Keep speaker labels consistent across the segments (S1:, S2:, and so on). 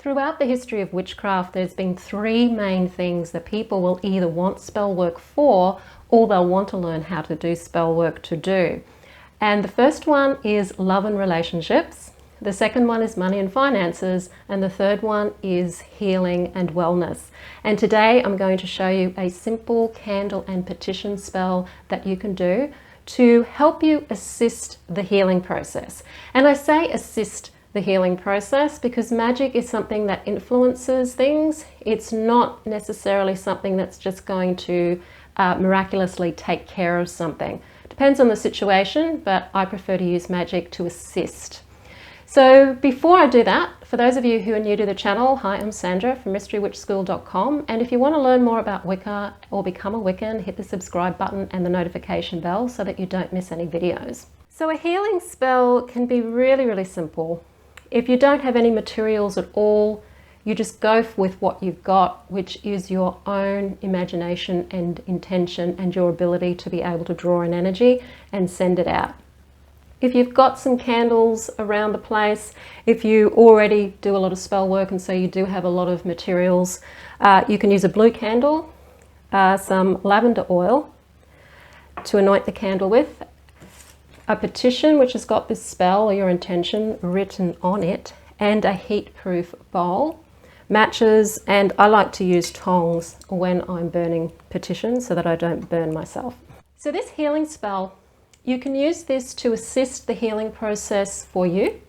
S1: Throughout the history of witchcraft, there's been three main things that people will either want spell work for, or they'll want to learn how to do spell work to do. And the first one is love and relationships. The second one is money and finances. And the third one is healing and wellness. And today I'm going to show you a simple candle and petition spell that you can do to help you assist the healing process. And I say assist the healing process because magic is something that influences things. It's not necessarily something that's just going to miraculously take care of something. Depends on the situation, but I prefer to use magic to assist. So before I do that, for those of you who are new to the channel, hi, I'm Sandra from mysterywitchschool.com, and if you want to learn more about Wicca or become a Wiccan, hit the subscribe button and the notification bell so that you don't miss any videos. So a healing spell can be really, really simple. If you don't have any materials at all, you just go with what you've got, which is your own imagination and intention and your ability to be able to draw an energy and send it out. If you've got some candles around the place, if you already do a lot of spell work and so you do have a lot of materials, you can use a blue candle, some lavender oil to anoint the candle with, a petition which has got this spell or your intention written on it, and a heat-proof bowl, matches, and I like to use tongs when I'm burning petitions so that I don't burn myself. So this healing spell, you can use this to assist the healing process for you.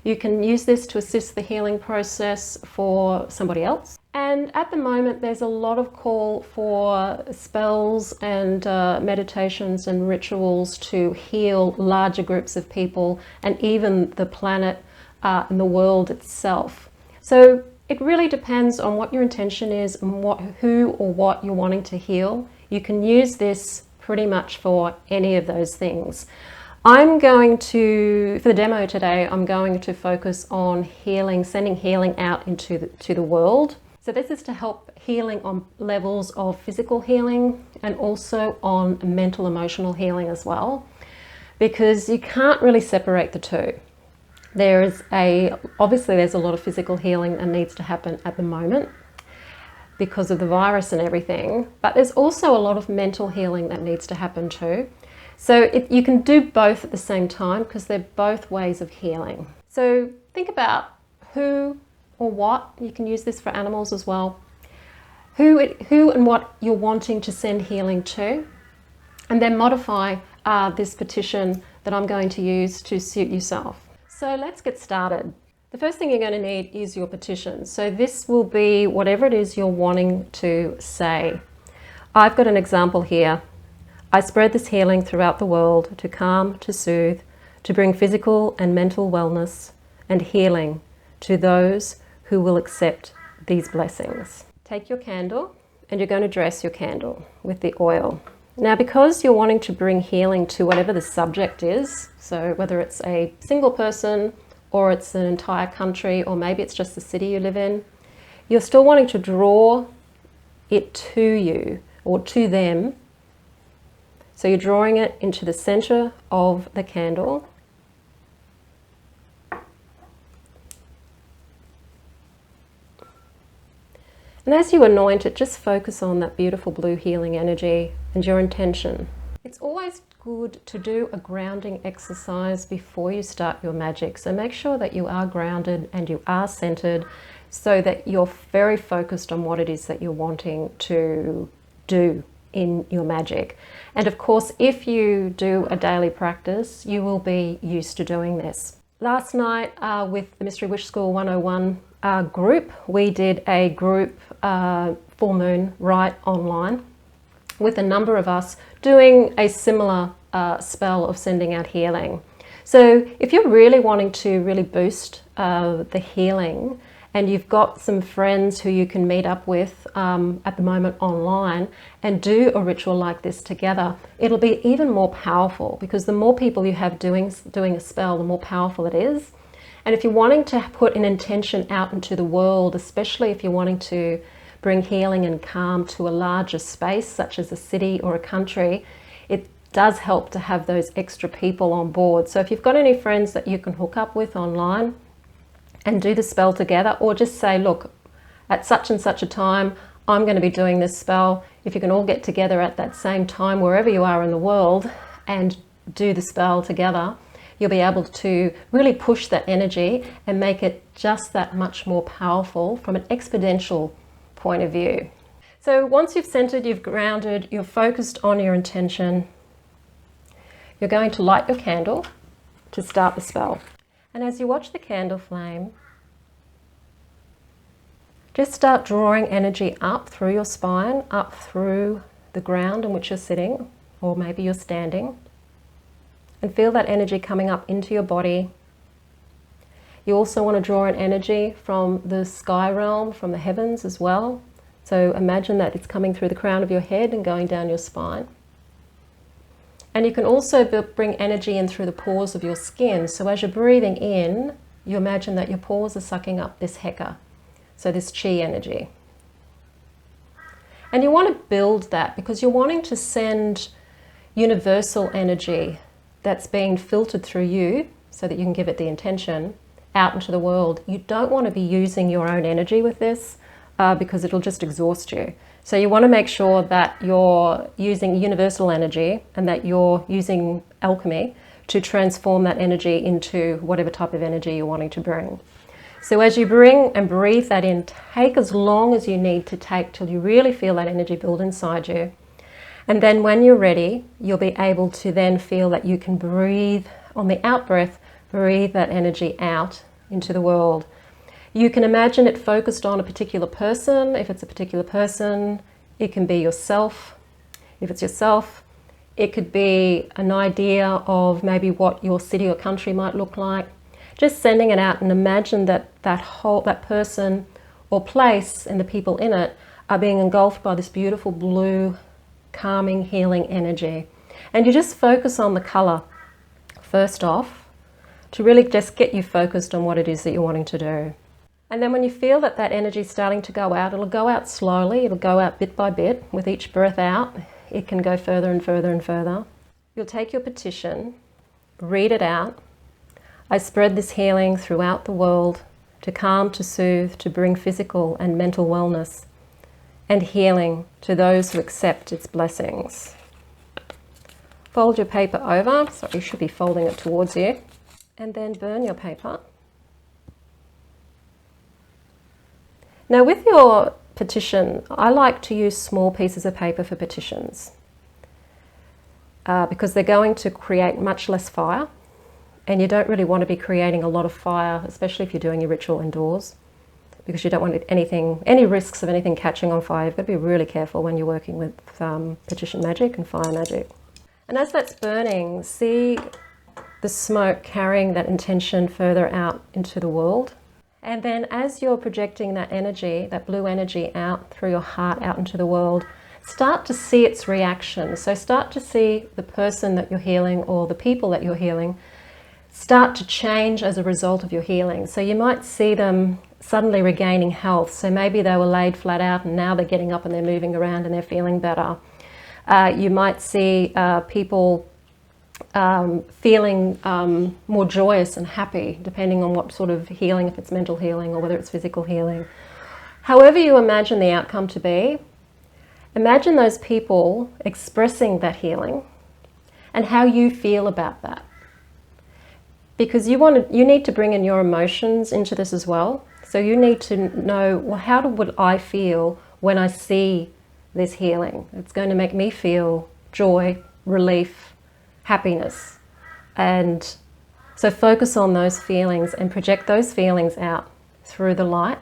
S1: You can use this to assist the healing process for somebody else. And at the moment, there's a lot of call for spells and meditations and rituals to heal larger groups of people and even the planet and the world itself. So it really depends on what your intention is and who or what you're wanting to heal. You can use this pretty much for any of those things. I'm going to, for the demo today, I'm going to focus on healing, sending healing out into the world. So this is to help healing on levels of physical healing and also on mental, emotional healing as well, because you can't really separate the two. Obviously there's a lot of physical healing that needs to happen at the moment because of the virus and everything, but there's also a lot of mental healing that needs to happen too. So you can do both at the same time because they're both ways of healing. So think about who or what, you can use this for animals as well, who and what you're wanting to send healing to, and then modify this petition that I'm going to use to suit yourself. So let's get started. The first thing you're going to need is your petition. So this will be whatever it is you're wanting to say. I've got an example here. I spread this healing throughout the world to calm, to soothe, to bring physical and mental wellness and healing to those who will accept these blessings. Take your candle and you're going to dress your candle with the oil. Now, because you're wanting to bring healing to whatever the subject is, so whether it's a single person or it's an entire country, or maybe it's just the city you live in, you're still wanting to draw it to you or to them. So you're drawing it into the center of the candle. And as you anoint it, just focus on that beautiful blue healing energy and your intention. It's always good to do a grounding exercise before you start your magic. So make sure that you are grounded and you are centered so that you're very focused on what it is that you're wanting to do in your magic. And of course, if you do a daily practice, you will be used to doing this. Last night with the Mystery Witch School 101 group, we did a group full moon rite online with a number of us doing a similar spell of sending out healing. So if you're really wanting to really boost the healing and you've got some friends who you can meet up with at the moment online and do a ritual like this together, it'll be even more powerful because the more people you have doing a spell, the more powerful it is. And if you're wanting to put an intention out into the world, especially if you're wanting to bring healing and calm to a larger space, such as a city or a country, it does help to have those extra people on board. So if you've got any friends that you can hook up with online and do the spell together, or just say, look, at such and such a time, I'm going to be doing this spell. If you can all get together at that same time, wherever you are in the world, and do the spell together, you'll be able to really push that energy and make it just that much more powerful from an exponential point of view. So once you've centered, you've grounded, you're focused on your intention, you're going to light your candle to start the spell. And as you watch the candle flame, just start drawing energy up through your spine, up through the ground in which you're sitting, or maybe you're standing, and feel that energy coming up into your body. You also want to draw an energy from the sky realm, from the heavens as well. So imagine that it's coming through the crown of your head and going down your spine. And you can also bring energy in through the pores of your skin. So as you're breathing in, you imagine that your pores are sucking up this heka, so this chi energy. And you want to build that because you're wanting to send universal energy that's being filtered through you so that you can give it the intention out into the world. You don't want to be using your own energy with this because it'll just exhaust you. So you want to make sure that you're using universal energy and that you're using alchemy to transform that energy into whatever type of energy you're wanting to bring. So as you bring and breathe that in, take as long as you need to take till you really feel that energy build inside you. And then when you're ready, you'll be able to then feel that you can breathe on the out breath, breathe that energy out into the world. You can imagine it focused on a particular person. If it's a particular person, it can be yourself. If it's yourself, it could be an idea of maybe what your city or country might look like. Just sending it out and imagine that that person or place and the people in it are being engulfed by this beautiful blue, calming, healing energy. And you just focus on the color first off to really just get you focused on what it is that you're wanting to do. And then when you feel that that energy is starting to go out, it'll go out slowly, it'll go out bit by bit. With each breath out, it can go further and further and further. You'll take your petition, read it out. I spread this healing throughout the world to calm, to soothe, to bring physical and mental wellness and healing to those who accept its blessings. Fold your paper over, so you should be folding it towards you, and then burn your paper. Now with your petition, I like to use small pieces of paper for petitions because they're going to create much less fire, and you don't really want to be creating a lot of fire, especially if you're doing your ritual indoors, because you don't want any risks of anything catching on fire. You've got to be really careful when you're working with petition magic and fire magic. And as that's burning, see the smoke carrying that intention further out into the world. And then as you're projecting that energy, that blue energy out through your heart out into the world, start to see its reaction. So start to see the person that you're healing or the people that you're healing start to change as a result of your healing. So you might see them suddenly regaining health. So maybe they were laid flat out and now they're getting up and they're moving around and they're feeling better. You might see people feeling more joyous and happy, depending on what sort of healing, if it's mental healing or whether it's physical healing. However you imagine the outcome to be, imagine those people expressing that healing and how you feel about that. Because you need to bring in your emotions into this as well. So you need to know, well, how would I feel when I see this healing? It's going to make me feel joy, relief, happiness. And so focus on those feelings and project those feelings out through the light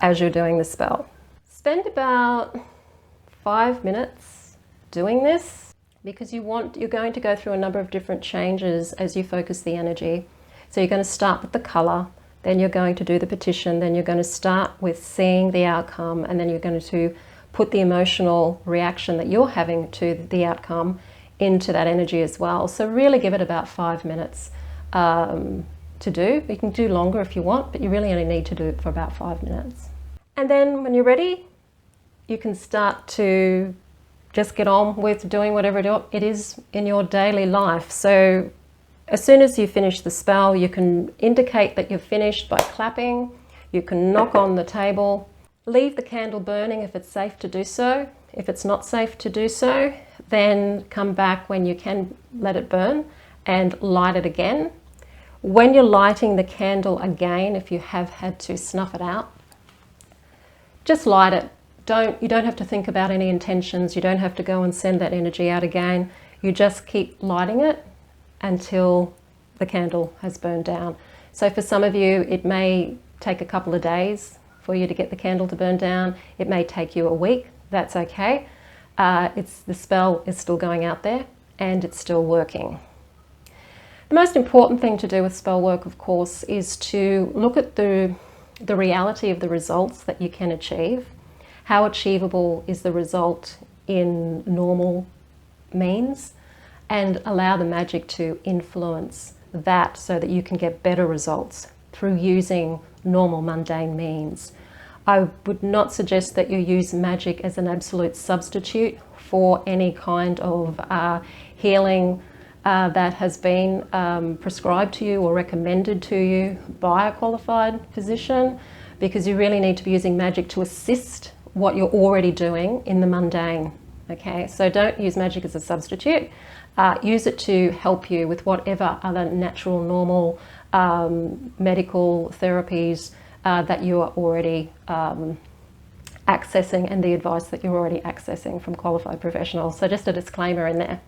S1: as you're doing the spell. Spend about 5 minutes doing this because you're going to go through a number of different changes as you focus the energy. So you're going to start with the color, then you're going to do the petition, then you're going to start with seeing the outcome, and then you're going to put the emotional reaction that you're having to the outcome into that energy as well. So really give it about 5 minutes to do. You can do longer if you want, but you really only need to do it for about 5 minutes. And then when you're ready, you can start to just get on with doing whatever it is in your daily life. So As soon as you finish the spell, you can indicate that you've finished by clapping. You can knock on the table. Leave the candle burning if it's safe to do so. If it's not safe to do so, then come back when you can let it burn and light it again. When you're lighting the candle again, if you have had to snuff it out, just light it. You don't have to think about any intentions. You don't have to go and send that energy out again. You just keep lighting it until the candle has burned down. So for some of you, it may take a couple of days for you to get the candle to burn down. It may take you a week. That's okay. The spell is still going out there and it's still working. The most important thing to do with spell work, of course, is to look at the reality of the results that you can achieve. How achievable is the result in normal means, and allow the magic to influence that so that you can get better results through using normal mundane means. I would not suggest that you use magic as an absolute substitute for any kind of healing that has been prescribed to you or recommended to you by a qualified physician, because you really need to be using magic to assist what you're already doing in the mundane. Okay, so don't use magic as a substitute. Use it to help you with whatever other natural, normal medical therapies that you are already accessing, and the advice that you're already accessing from qualified professionals. So just a disclaimer in there.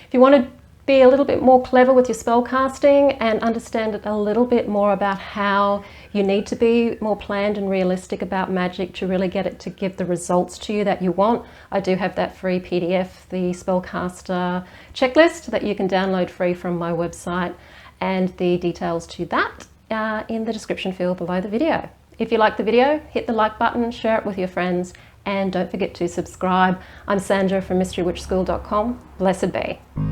S1: If you want to be a little bit more clever with your spell casting and understand a little bit more about how you need to be more planned and realistic about magic to really get it to give the results to you that you want, I do have that free PDF, the Spellcaster checklist, that you can download free from my website, and the details to that in the description field below the video. If you like the video, hit the like button, share it with your friends, and don't forget to subscribe. I'm Sandra from mysterywitchschool.com. Blessed be.